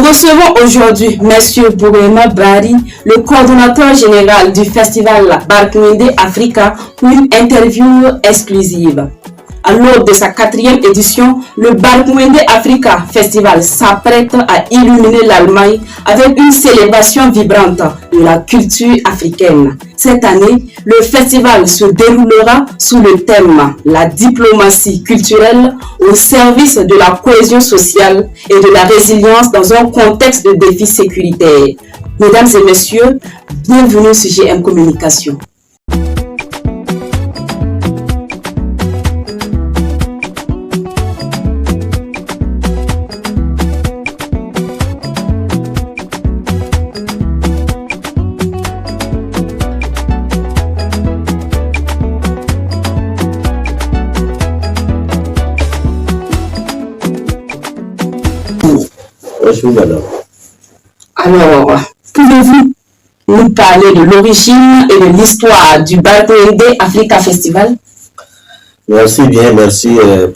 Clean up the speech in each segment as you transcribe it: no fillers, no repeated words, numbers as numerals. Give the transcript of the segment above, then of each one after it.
recevons aujourd'hui M. Bourema Bari, le coordonnateur général du festival Barkmende Africa, pour une interview exclusive. À l'aube de sa 4e édition, le Barkmende Africa Festival s'apprête à illuminer l'Allemagne avec une célébration vibrante de la culture africaine. Cette année, le festival se déroulera sous le thème « La diplomatie culturelle au service de la cohésion sociale et de la résilience dans un contexte de défis sécuritaires ». Mesdames et messieurs, bienvenue sur GM Communication. Bonjour madame. Alors, pouvez-vous nous parler de l'origine et de l'histoire du Barkmende Africa Festival? Merci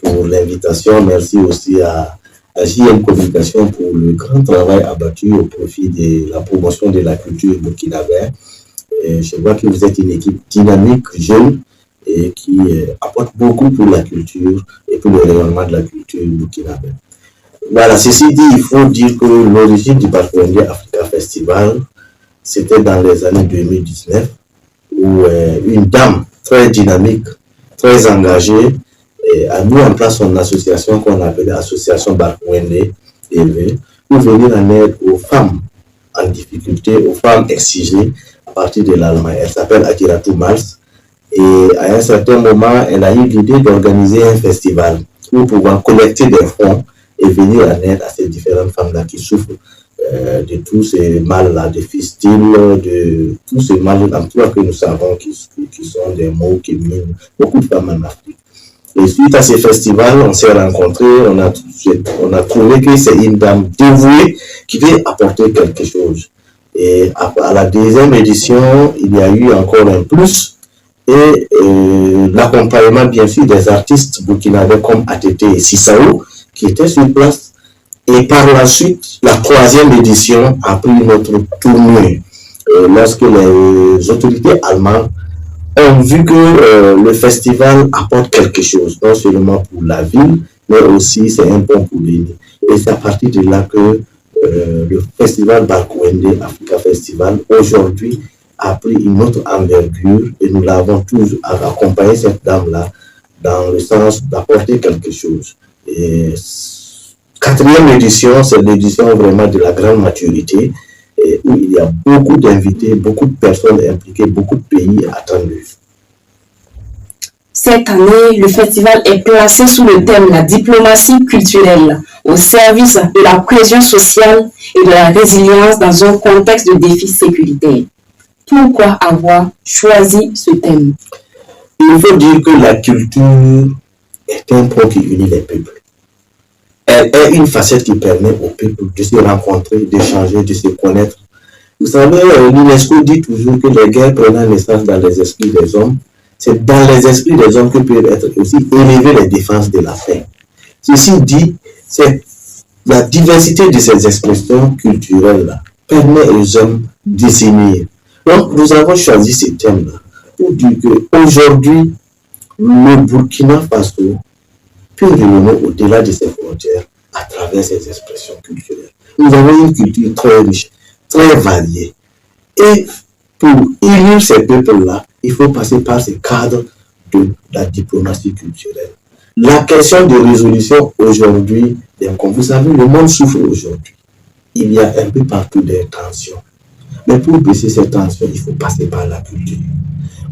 pour l'invitation. Merci aussi à JM Communication pour le grand travail abattu au profit de la promotion de la culture burkinabé. Je vois que vous êtes une équipe dynamique, jeune et qui apporte beaucoup pour la culture et pour le rayonnement de la culture burkinabé. Voilà, ceci dit, il faut dire que l'origine du Barkmende Africa Festival, c'était dans les années 2019, où une dame très dynamique, très engagée, a mis en place son association qu'on appelait Association Barkmende EV, pour venir en aide aux femmes en difficulté, aux femmes exigées à partir de l'Allemagne. Elle s'appelle Akiratou Mals, et à un certain moment, elle a eu l'idée d'organiser un festival pour pouvoir collecter des fonds et venir en aide à ces différentes femmes-là qui souffrent de tous ces mal-là, de fistules, de tous ces mal-là que nous savons qui sont des maux qui minent beaucoup de femmes en Afrique. Et suite à ces festivals, on s'est rencontrés, on a trouvé que c'est une dame dévouée qui veut apporter quelque chose. Et à la 2e édition, il y a eu encore un plus et l'accompagnement bien sûr des artistes burkinabés comme ATT et Sissao, qui était sur place, et par la suite, la 3e édition a pris notre tournure lorsque les autorités allemandes ont vu que le festival apporte quelque chose, non seulement pour la ville, mais aussi c'est un bon pour l'île. Et c'est à partir de là que le festival Barkmende Africa Festival aujourd'hui a pris une autre envergure et nous l'avons toujours accompagné cette dame-là dans le sens d'apporter quelque chose. Et 4e édition, c'est l'édition vraiment de la grande maturité et où il y a beaucoup d'invités, beaucoup de personnes impliquées, beaucoup de pays attendus. Cette année, le festival est placé sous le thème « La diplomatie culturelle au service de la cohésion sociale et de la résilience dans un contexte de défis sécuritaires ». Pourquoi avoir choisi ce thème? Il faut dire que la culture est un point qui unit les peuples. Elle est une facette qui permet aux peuples de se rencontrer, d'échanger, de se connaître. Vous savez, l'UNESCO dit toujours que les guerres prennent naissance dans les esprits des hommes. C'est dans les esprits des hommes que peuvent être aussi élevées les défenses de la paix. Ceci dit, c'est la diversité de ces expressions culturelles-là permet aux hommes de s'unir. Donc, nous avons choisi ce thème-là pour dire qu'aujourd'hui, le Burkina Faso peut rayonner au-delà de ses frontières à travers ses expressions culturelles. Nous avons une culture très riche, très variée. Et pour unir ces peuples-là, il faut passer par ce cadre de la diplomatie culturelle. La question de résolution aujourd'hui, comme vous savez, le monde souffre aujourd'hui. Il y a un peu partout des tensions. Mais pour baisser ces tensions, il faut passer par la culture.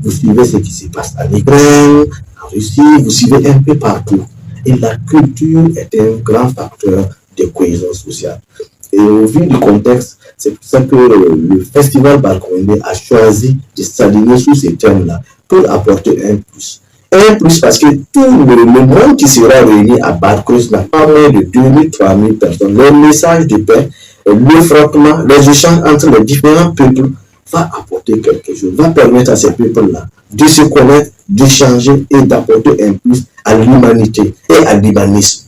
Vous suivez ce qui se passe en Ukraine, en Russie, vous suivez un peu partout. Et la culture est un grand facteur de cohésion sociale. Et au vu du contexte, c'est pour ça que le festival Barkmende a choisi de s'aligner sur ces thèmes-là pour apporter un plus. Un plus parce que tout le monde qui sera réuni à Barkmende n'a pas moins de 2000-3000 personnes. Le message de paix, le frottement, les échanges entre les différents peuples va apporter quelque chose, va permettre à ces peuples-là de se connaître, d'échanger et d'apporter un plus à l'humanité et à l'humanisme.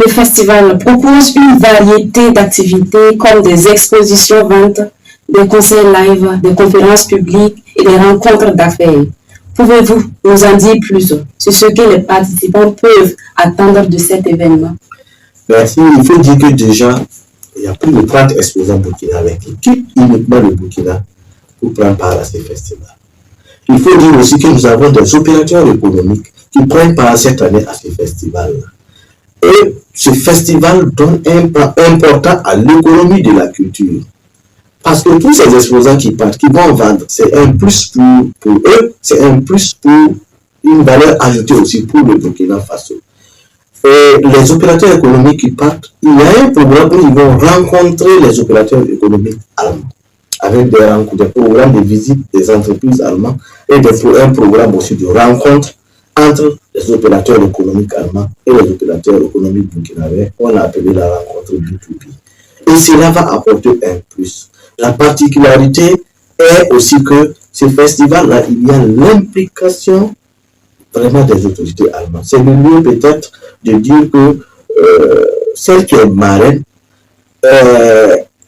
Le festival propose une variété d'activités comme des expositions ventes, des concerts live, des conférences publiques et des rencontres d'affaires. Pouvez-vous nous en dire plus sur ce que les participants peuvent attendre de cet événement? Merci. Il faut dire que déjà, il y a plus de 30 exposants burkinabés qui quittent uniquement le Burkina pour prendre part à ces festivals. Il faut dire aussi que nous avons des opérateurs économiques qui prennent part cette année à ces festivals. Et ce festival donne un pas important à l'économie de la culture. Parce que tous ces exposants qui partent, qui vont vendre, c'est un plus pour eux, c'est un plus pour une valeur ajoutée aussi pour le Burkina Faso. Et les opérateurs économiques qui partent, il y a un programme où ils vont rencontrer les opérateurs économiques allemands, avec des programmes de visite des entreprises allemandes et un programme aussi de rencontre entre les opérateurs économiques allemands et les opérateurs économiques burkinabés, on a appelé la rencontre B2B. Et cela va apporter un plus. La particularité est aussi que ce festival-là, il y a l'implication vraiment des autorités allemandes. C'est le lieu peut-être de dire que celle qui est marraine,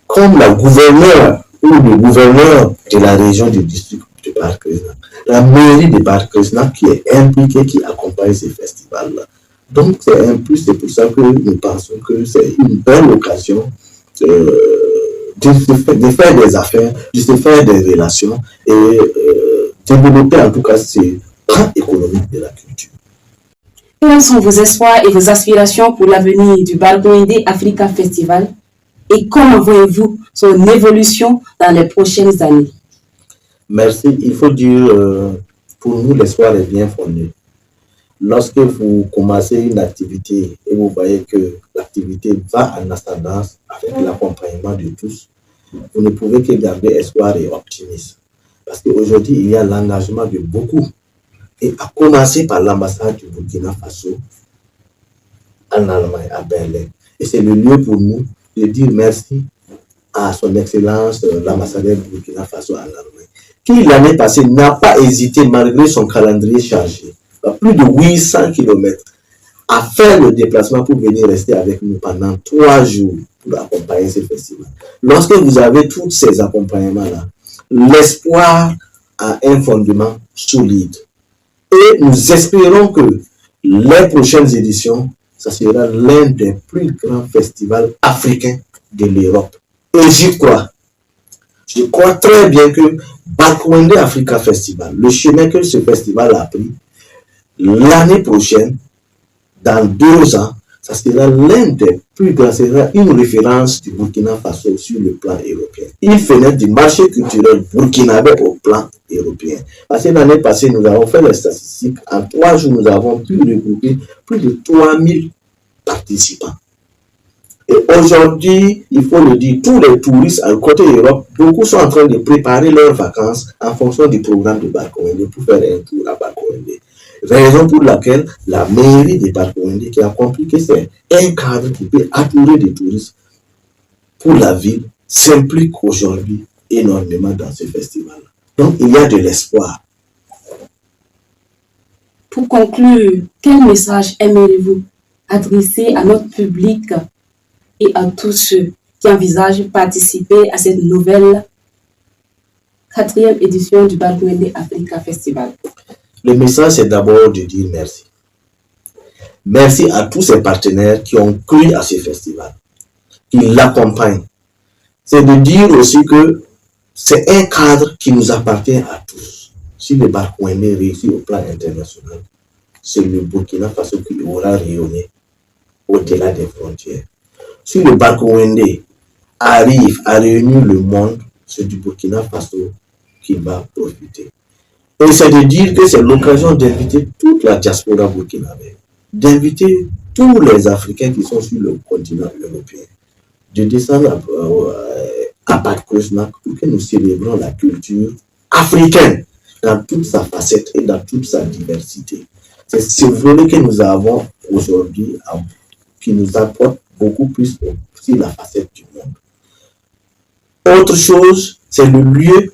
comme la gouverneure ou le gouverneur de la région du district de Barkresna, la mairie de Barkresna qui est impliquée, qui accompagne ces festivals-là. Donc c'est un plus, c'est pour ça que nous pensons que c'est une belle occasion de faire des affaires, de se faire des relations et développer en tout cas ces plans économiques de la culture. Quels sont vos espoirs et vos aspirations pour l'avenir du Bargouindé Africa Festival et comment voyez-vous son évolution dans les prochaines années? Merci. Il faut dire, pour nous, l'espoir est bien fondé. Lorsque vous commencez une activité et vous voyez que l'activité va en ascendance avec l'accompagnement de tous, vous ne pouvez que garder espoir et optimisme. Parce qu'aujourd'hui, il y a l'engagement de beaucoup. Et à commencer par l'ambassade du Burkina Faso en Allemagne, à Berlin. Et c'est le lieu pour nous de dire merci à son Excellence, l'ambassadeur du Burkina Faso en Allemagne, qui l'année passée n'a pas hésité, malgré son calendrier chargé, à plus de 800 km, à faire le déplacement pour venir rester avec nous pendant 3 jours pour accompagner ce festival. Lorsque vous avez tous ces accompagnements-là, l'espoir a un fondement solide. Et nous espérons que les prochaines éditions, ça sera l'un des plus grands festivals africains de l'Europe. Et j'y crois. Je crois très bien que Bargouindé Africa Festival, le chemin que ce festival a pris, l'année prochaine, dans 2 ans, ça sera l'un des plus grands, ça sera une référence du Burkina Faso sur le plan européen. Une fenêtre du marché culturel burkinabé au plan européen. Parce que l'année passée, nous avons fait les statistiques. En 3 jours, nous avons pu regrouper plus de 3000 participants. Et aujourd'hui, il faut le dire, tous les touristes à côté Europe, beaucoup sont en train de préparer leurs vacances en fonction du programme de Bargouindé pour faire un tour à Bargouindé. Raison pour laquelle la mairie de Bargouindé, qui a compris que c'est un cadre qui peut attirer des touristes pour la ville, s'implique aujourd'hui énormément dans ce festival. Donc, il y a de l'espoir. Pour conclure, quel message aimeriez-vous adresser à notre public et à tous ceux qui envisagent participer à cette nouvelle 4e édition du Bargouindé Africa Festival? Le message, c'est d'abord de dire merci. Merci à tous ces partenaires qui ont cru à ce festival, qui l'accompagnent. C'est de dire aussi que c'est un cadre qui nous appartient à tous. Si le Bargouindé réussit au plan international, c'est le Burkina Faso qui aura rayonné au-delà des frontières. Si le Bargouindé arrive à réunir le monde, c'est du Burkina Faso qui va profiter. Et c'est de dire que c'est l'occasion d'inviter toute la diaspora burkinabé, d'inviter tous les Africains qui sont sur le continent européen, de descendre à Bargresna pour que nous célébrons la culture africaine dans toute sa facette et dans toute sa diversité. C'est ce volet que nous avons aujourd'hui qui nous apporte beaucoup plus sur la facette du monde. Autre chose, c'est le lieu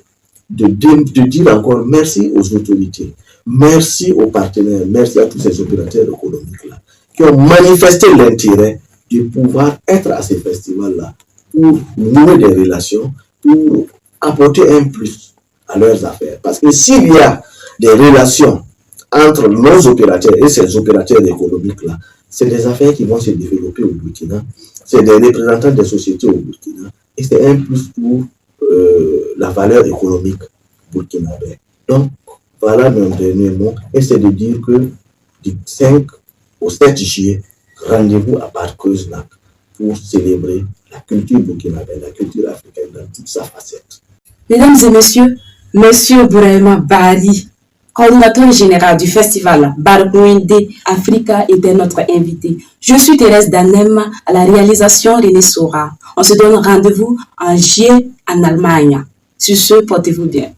de dire encore merci aux autorités, merci aux partenaires, merci à tous ces opérateurs économiques-là qui ont manifesté l'intérêt de pouvoir être à ces festivals-là pour nouer des relations, pour apporter un plus à leurs affaires. Parce que s'il y a des relations entre nos opérateurs et ces opérateurs économiques-là, c'est des affaires qui vont se développer au Burkina, c'est des représentants des sociétés au Burkina, et c'est un plus pour la valeur économique burkinabé. Donc, voilà mon dernier mot, et c'est de dire que du 5 au 7 juillet, rendez-vous à Barkeuse-Lac pour célébrer la culture burkinabé, la culture africaine dans toute sa facette. Mesdames et messieurs, Monsieur Bourema Bari, coordinateur général du festival Barkouinde Africa, était notre invité. Je suis Thérèse Danem, à la réalisation René Sora. On se donne rendez-vous en juillet en Allemagne. Sur ce, portez-vous bien.